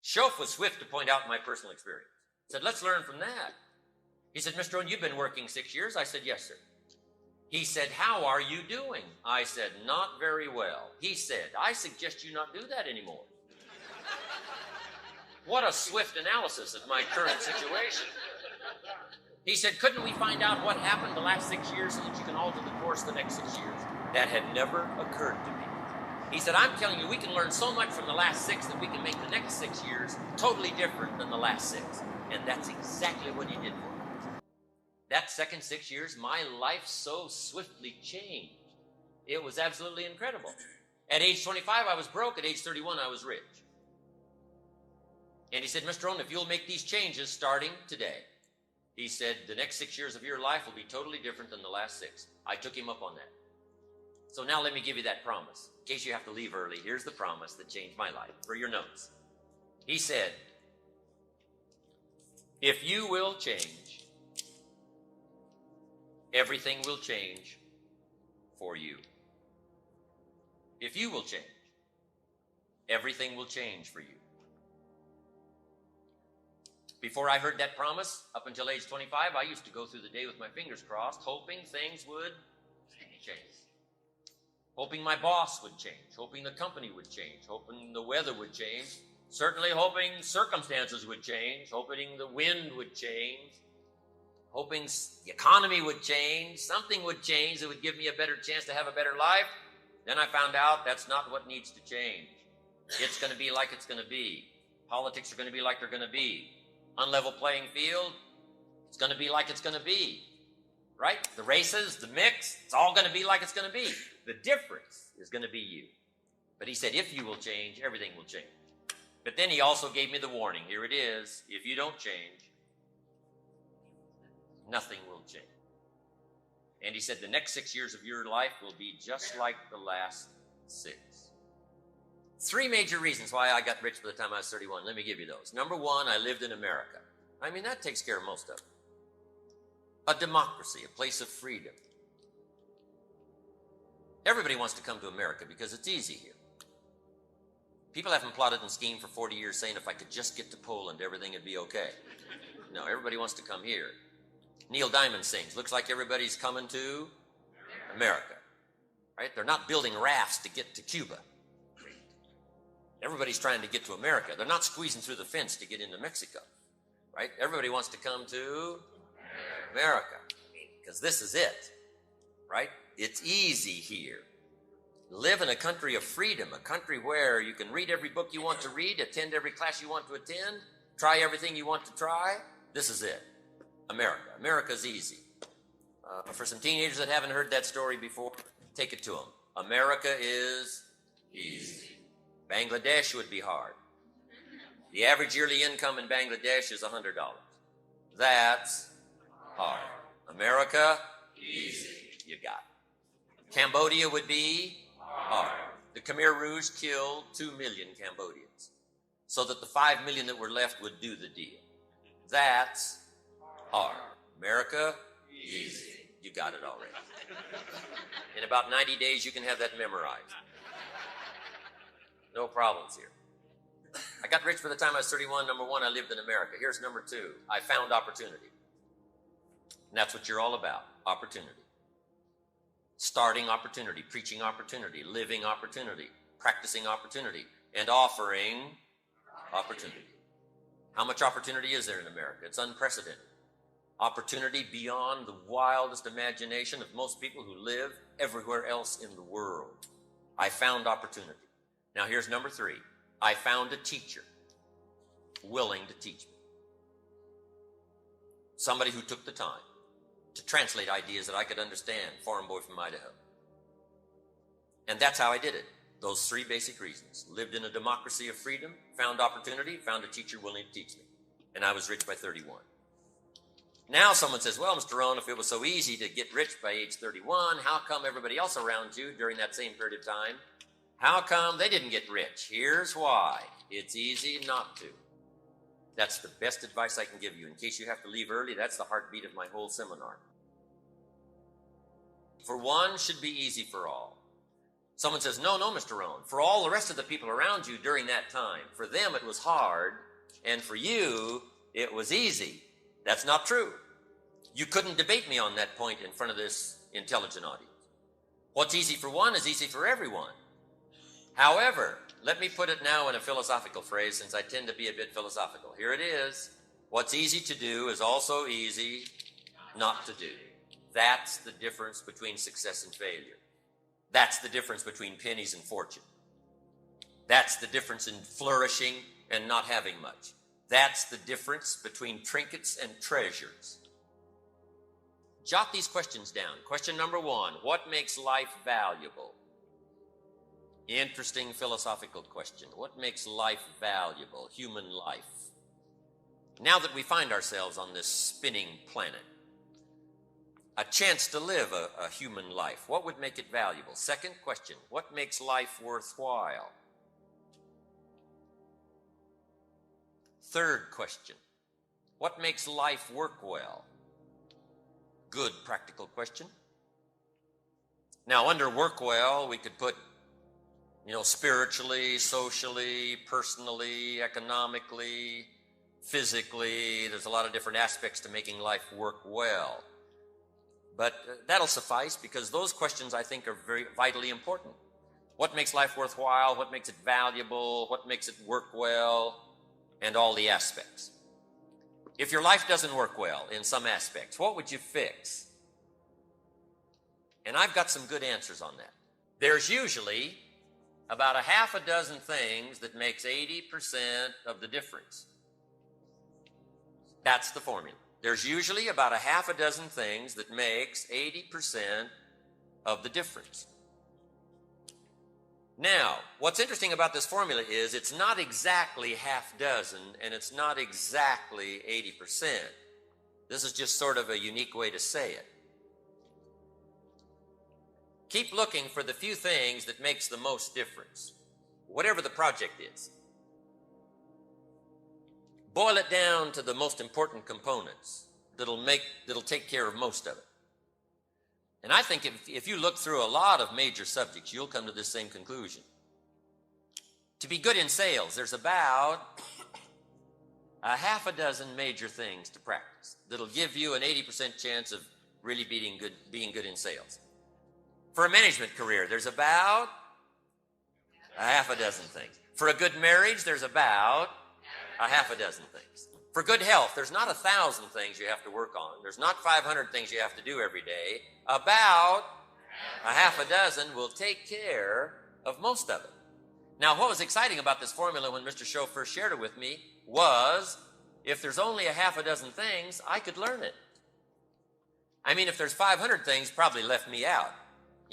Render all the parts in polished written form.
Schoaf was swift to point out my personal experience. He said, let's learn from that. He said, Mr. Rohn, you've been working 6 years. I said, yes, sir. He said, how are you doing? I said, not very well. He said, I suggest you not do that anymore. What a swift analysis of my current situation. He said, couldn't we find out what happened the last 6 years so that you can alter the course of the next 6 years? That had never occurred to me. He said, I'm telling you, we can learn so much from the last 6 that we can make the next 6 years totally different than the last 6. And that's exactly what he did for me. That second 6 years, my life so swiftly changed. It was absolutely incredible. At age 25, I was broke. At age 31, I was rich. And he said, Mr. Rohn, if you'll make these changes starting today, he said, the next 6 years of your life will be totally different than the last 6. I took him up on that. So now let me give you that promise. In case you have to leave early, here's the promise that changed my life for your notes. He said, if you will change, everything will change for you. If you will change, everything will change for you. Before I heard that promise, up until age 25, I used to go through the day with my fingers crossed, hoping things would change. Hoping my boss would change, hoping the company would change, hoping the weather would change, certainly hoping circumstances would change, hoping the wind would change, hoping the economy would change, something would change that would give me a better chance to have a better life. Then I found out that's not what needs to change. It's going to be like it's going to be. Politics are going to be like they're going to be. Unlevel playing field, it's going to be like it's going to be. Right? The races, the mix, it's all going to be like it's going to be. The difference is going to be you. But he said, if you will change, everything will change. But then he also gave me the warning. Here it is. If you don't change, nothing will change. And he said, the next 6 years of your life will be just like the last 6. 3 major reasons why I got rich by the time I was 31. Let me give you those. Number 1, I lived in America. I mean, that takes care of most of it. A democracy, a place of freedom. Everybody wants to come to America because it's easy here. People haven't plotted and schemed for 40 years saying if I could just get to Poland, everything would be okay. No, everybody wants to come here. Neil Diamond sings, looks like everybody's coming to America. Right? They're not building rafts to get to Cuba. Everybody's trying to get to America. They're not squeezing through the fence to get into Mexico. Right? Everybody wants to come to America, because this is it, right? It's easy here. Live in a country of freedom, a country where you can read every book you want to read, attend every class you want to attend, try everything you want to try. This is it. America. America's easy. For some teenagers that haven't heard that story before, take it to them. America is easy. Bangladesh would be hard. The average yearly income in Bangladesh is $100. That's hard. America, easy. You got it. Cambodia would be hard. The Khmer Rouge killed 2 million Cambodians so that the 5 million that were left would do the deal. That's hard. America, easy. You got it already. In about 90 days, you can have that memorized. No problems here. I got rich by the time I was 31. Number 1, I lived in America. Here's number 2. I found opportunity. And that's what you're all about, opportunity. Starting opportunity, preaching opportunity, living opportunity, practicing opportunity, and offering opportunity. How much opportunity is there in America? It's unprecedented. Opportunity beyond the wildest imagination of most people who live everywhere else in the world. I found opportunity. Now here's number 3. I found a teacher willing to teach me. Somebody who took the time to translate ideas that I could understand, foreign boy from Idaho. And that's how I did it. Those 3 basic reasons. Lived in a democracy of freedom, found opportunity, found a teacher willing to teach me. And I was rich by 31. Now someone says, well, Mr. Rohn, if it was so easy to get rich by age 31, how come everybody else around you during that same period of time, how come they didn't get rich? Here's why. It's easy not to. That's the best advice I can give you. In case you have to leave early, that's the heartbeat of my whole seminar. For one should be easy for all. Someone says, no, Mr. Rohn, for all the rest of the people around you during that time, for them it was hard, and for you it was easy. That's not true. You couldn't debate me on that point in front of this intelligent audience. What's easy for one is easy for everyone. However, let me put it now in a philosophical phrase, since I tend to be a bit philosophical. Here it is. What's easy to do is also easy not to do. That's the difference between success and failure. That's the difference between pennies and fortune. That's the difference in flourishing and not having much. That's the difference between trinkets and treasures. Jot these questions down. Question number 1, what makes life valuable? Interesting philosophical question. What makes life valuable? Human life. Now that we find ourselves on this spinning planet, a chance to live a human life, what would make it valuable? Second question, what makes life worthwhile? Third question, what makes life work well? Good practical question. Now, under work well, we could put, spiritually, socially, personally, economically, physically. There's a lot of different aspects to making life work well. But that'll suffice, because those questions, I think, are very vitally important. What makes life worthwhile? What makes it valuable? What makes it work well? And all the aspects. If your life doesn't work well in some aspects, what would you fix? And I've got some good answers on that. There's usually about a half a dozen things that makes 80% of the difference. That's the formula. There's usually about a half a dozen things that makes 80% of the difference. Now, what's interesting about this formula is it's not exactly half dozen, and it's not exactly 80%. This is just sort of a unique way to say it. Keep looking for the few things that makes the most difference, whatever the project is. Boil it down to the most important components that'll take care of most of it. And I think if you look through a lot of major subjects, you'll come to this same conclusion. To be good in sales, there's about a half a dozen major things to practice that'll give you an 80% chance of really being good in sales. For a management career, there's about a half a dozen things. For a good marriage, there's about a half a dozen things. For good health, there's not 1,000 things you have to work on. There's not 500 things you have to do every day. About a half a dozen will take care of most of it. Now, what was exciting about this formula when Mr. Show first shared it with me was, if there's only a half a dozen things, I could learn it. I mean, if there's 500 things, probably left me out.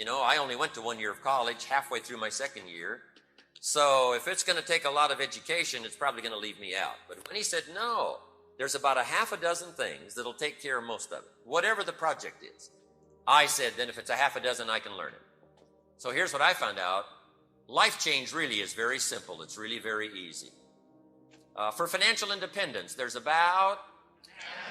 I only went to 1 year of college, halfway through my second year. So if it's going to take a lot of education, it's probably going to leave me out. But when he said, no, there's about a half a dozen things that'll take care of most of it, whatever the project is, I said, then if it's a half a dozen, I can learn it. So here's what I found out. Life change really is very simple. It's really very easy. For financial independence, there's about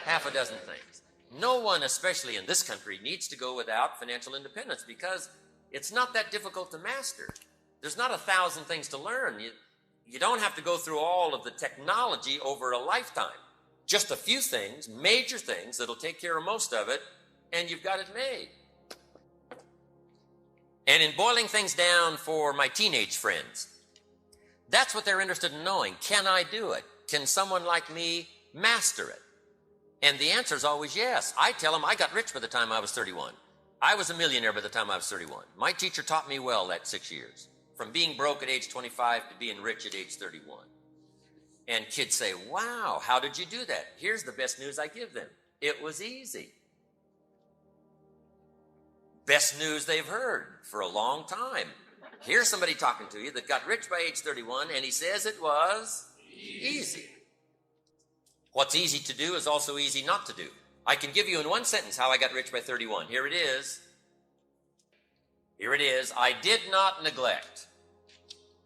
half a dozen things. No one, especially in this country, needs to go without financial independence, because it's not that difficult to master. There's not 1,000 things to learn. You don't have to go through all of the technology over a lifetime. Just a few things, major things, that'll take care of most of it, and you've got it made. And in boiling things down for my teenage friends, that's what they're interested in knowing. Can I do it? Can someone like me master it? And the answer is always yes. I tell them I got rich by the time I was 31. I was a millionaire by the time I was 31. My teacher taught me well that 6 years. From being broke at age 25 to being rich at age 31. And kids say, wow, how did you do that? Here's the best news I give them. It was easy. Best news they've heard for a long time. Here's somebody talking to you that got rich by age 31, and he says it was easy. What's easy to do is also easy not to do. I can give you in one sentence how I got rich by 31. Here it is. Here it is. I did not neglect.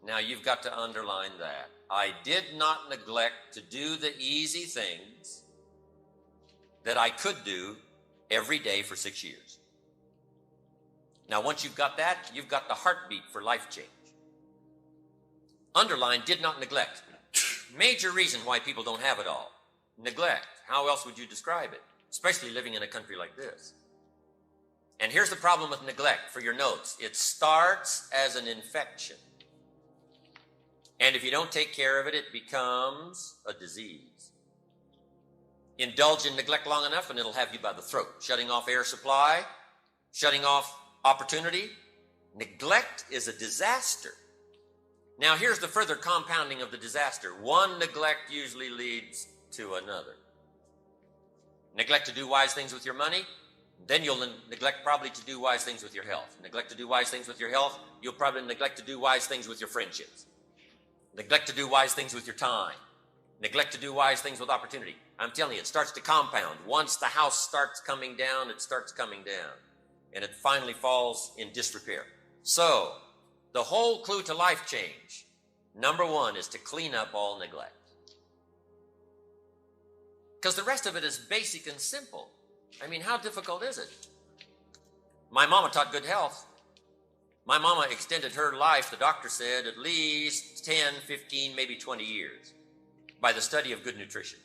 Now you've got to underline that. I did not neglect to do the easy things that I could do every day for 6 years. Now, once you've got that, you've got the heartbeat for life change. Underline, did not neglect. Major reason why people don't have it all. Neglect. How else would you describe it? Especially living in a country like this. And here's the problem with neglect for your notes. It starts as an infection. And if you don't take care of it, it becomes a disease. Indulge in neglect long enough and it'll have you by the throat. Shutting off air supply, shutting off opportunity. Neglect is a disaster. Now here's the further compounding of the disaster. One neglect usually leads to another. Neglect to do wise things with your money, then you'll neglect probably to do wise things with your health. Neglect to do wise things with your health, you'll probably neglect to do wise things with your friendships. Neglect to do wise things with your time. Neglect to do wise things with opportunity. I'm telling you, it starts to compound. Once the house starts coming down, it starts coming down. And it finally falls in disrepair. So, the whole clue to life change, number one, is to clean up all neglect. Because the rest of it is basic and simple. I mean, how difficult is it? My mama taught good health. My mama extended her life, the doctor said, at least 10, 15, maybe 20 years by the study of good nutrition.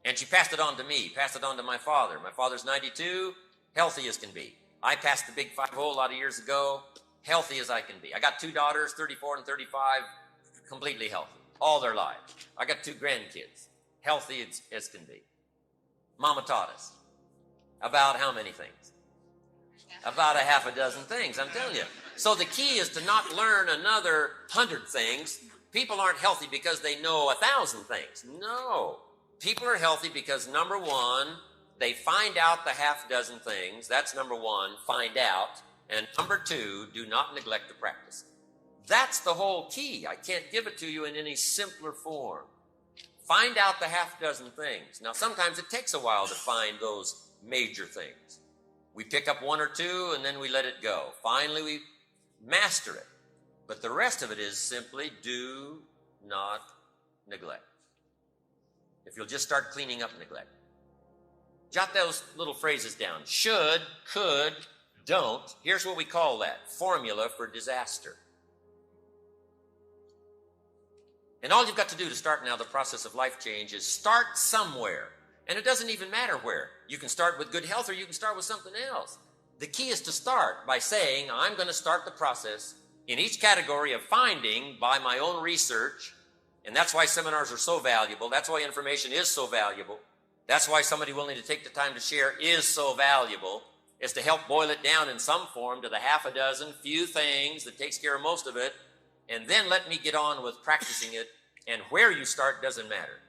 And she passed it on to me, passed it on to my father. My father's 92, healthy as can be. I passed the big 5-0 a lot of years ago, healthy as I can be. I got 2 daughters, 34 and 35, completely healthy, all their lives. I got 2 grandkids, healthy as can be. Mama taught us about how many things? About a half a dozen things, I'm telling you. So the key is to not learn another 100 things. People aren't healthy because they know 1,000 things. No. People are healthy because, number one, they find out the half dozen things. That's number one, find out. And number two, do not neglect to practice. That's the whole key. I can't give it to you in any simpler form. Find out the half dozen things. Now, sometimes it takes a while to find those major things. We pick up 1 or 2 and then we let it go. Finally, we master it. But the rest of it is simply do not neglect. If you'll just start cleaning up neglect. Jot those little phrases down. Should, could, don't. Here's what we call that. Formula for disaster. And all you've got to do to start now the process of life change is start somewhere. And it doesn't even matter where. You can start with good health or you can start with something else. The key is to start by saying, I'm going to start the process in each category of finding by my own research. And that's why seminars are so valuable. That's why information is so valuable. That's why somebody willing to take the time to share is so valuable, is to help boil it down in some form to the half a dozen, few things that takes care of most of it. And then let me get on with practicing it. And where you start doesn't matter.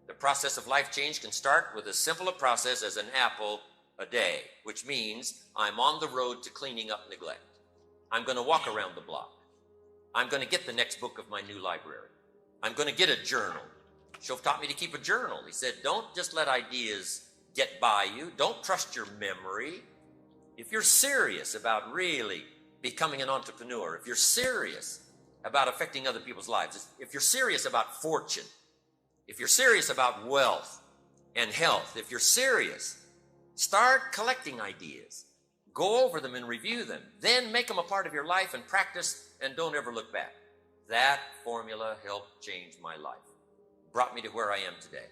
The process of life change can start with as simple a process as an apple a day, which means I'm on the road to cleaning up neglect. I'm going to walk around the block. I'm going to get the next book of my new library. I'm going to get a journal. Shove taught me to keep a journal. He said, don't just let ideas get by you. Don't trust your memory. If you're serious about really becoming an entrepreneur, if you're serious about affecting other people's lives, if you're serious about fortune, if you're serious about wealth and health, if you're serious, start collecting ideas. Go over them and review them. Then make them a part of your life and practice and don't ever look back. That formula helped change my life. Brought me to where I am today.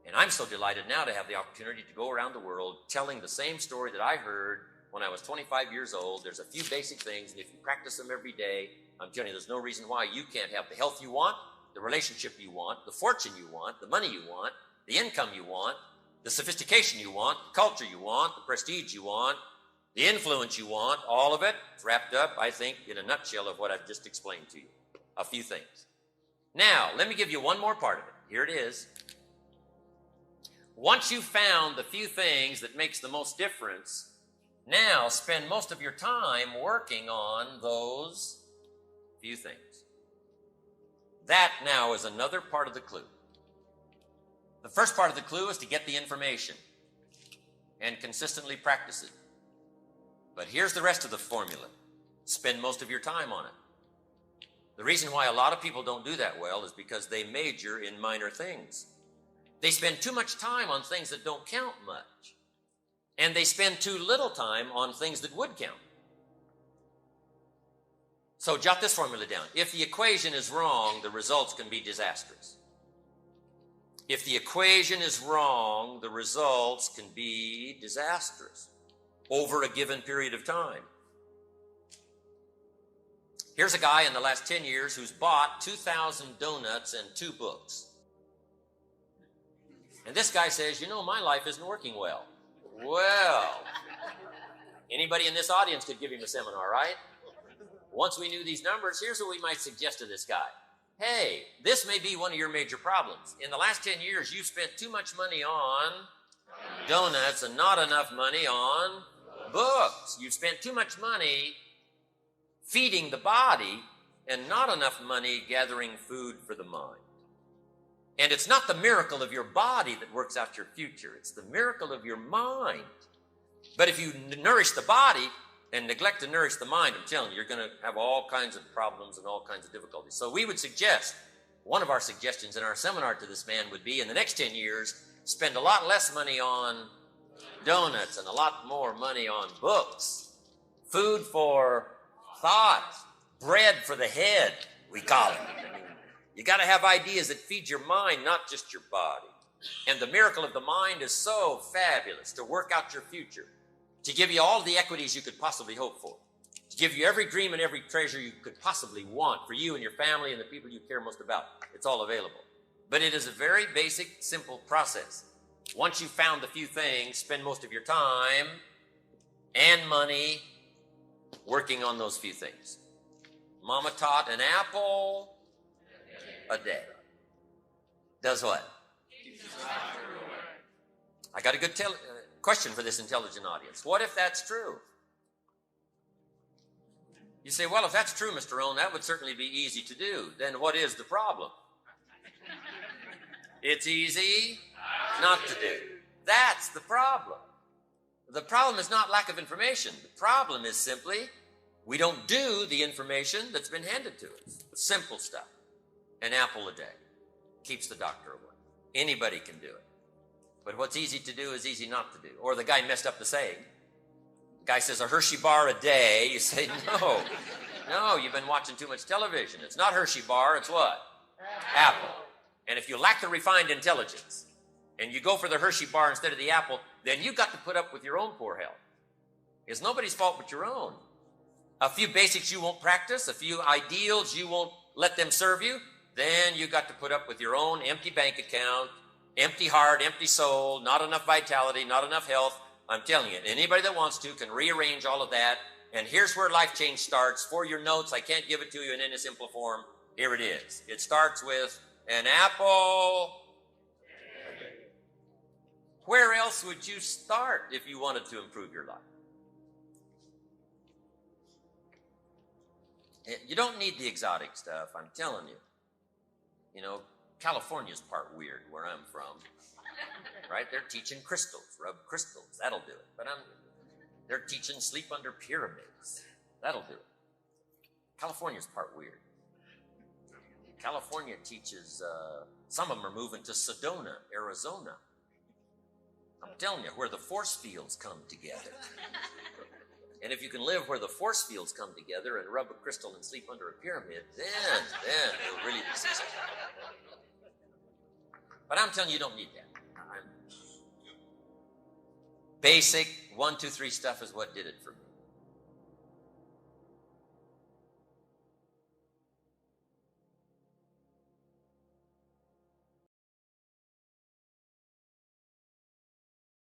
And I'm so delighted now to have the opportunity to go around the world telling the same story that I heard when I was 25 years old. There's a few basic things, and if you practice them every day, I'm telling you, there's no reason why you can't have the health you want, the relationship you want, the fortune you want, the money you want, the income you want, the sophistication you want, the culture you want, the prestige you want, the influence you want, all of it wrapped up, I think, in a nutshell of what I've just explained to you. A few things. Now, let me give you one more part of it. Here it is. Once you've found the few things that makes the most difference, now spend most of your time working on those few things. That now is another part of the clue. The first part of the clue is to get the information and consistently practice it. But here's the rest of the formula. Spend most of your time on it. The reason why a lot of people don't do that well is because they major in minor things. They spend too much time on things that don't count much. And they spend too little time on things that would count. So jot this formula down. If the equation is wrong, the results can be disastrous. If the equation is wrong, the results can be disastrous over a given period of time. Here's a guy in the last 10 years who's bought 2,000 donuts and 2 books. And this guy says, you know, my life isn't working well. Well, anybody in this audience could give him a seminar, right? Once we knew these numbers, here's what we might suggest to this guy. Hey, this may be one of your major problems. In the last 10 years, you've spent too much money on donuts and not enough money on books. You've spent too much money feeding the body and not enough money gathering food for the mind. And it's not the miracle of your body that works out your future. It's the miracle of your mind. But if you nourish the body and neglect to nourish the mind, I'm telling you, you're going to have all kinds of problems and all kinds of difficulties. So we would suggest, one of our suggestions in our seminar to this man would be, in the next 10 years, spend a lot less money on donuts and a lot more money on books. Food for thought, bread for the head, we call it. You got to have ideas that feed your mind, not just your body. And the miracle of the mind is so fabulous to work out your future, to give you all the equities you could possibly hope for, to give you every dream and every treasure you could possibly want for you and your family and the people you care most about. It's all available. But it is a very basic, simple process. Once you've found a few things, spend most of your time and money working on those few things. Mama taught an apple a day. Does what? I got a good question for this intelligent audience. What if that's true? You say, well, if that's true, Mr. Rohn, that would certainly be easy to do. Then what is the problem? It's easy not to do. That's the problem. The problem is not lack of information. The problem is simply we don't do the information that's been handed to us. Simple stuff. An apple a day keeps the doctor away. Anybody can do it. But what's easy to do is easy not to do. Or the guy messed up the saying. The guy says a Hershey bar a day. You say, no, you've been watching too much television. It's not Hershey bar, it's what? Apple. And if you lack the refined intelligence and you go for the Hershey bar instead of the apple, then you've got to put up with your own poor health. It's nobody's fault but your own. A few basics you won't practice, a few ideals you won't let them serve you, then you've got to put up with your own empty bank account, empty heart, empty soul, not enough vitality, not enough health. I'm telling you, anybody that wants to can rearrange all of that. And here's where life change starts. For your notes, I can't give it to you in any simple form. Here it is. It starts with an apple. Where else would you start if you wanted to improve your life? You don't need the exotic stuff, I'm telling you. You know, California's part weird where I'm from, right? They're teaching crystals, rub crystals, that'll do it. But they're teaching sleep under pyramids, that'll do it. California's part weird. California teaches, some of them are moving to Sedona, Arizona. I'm telling you, where the force fields come together. And if you can live where the force fields come together and rub a crystal and sleep under a pyramid, then it'll really be successful. But I'm telling you, you don't need that. Basic 1, 2, 3 stuff is what did it for me.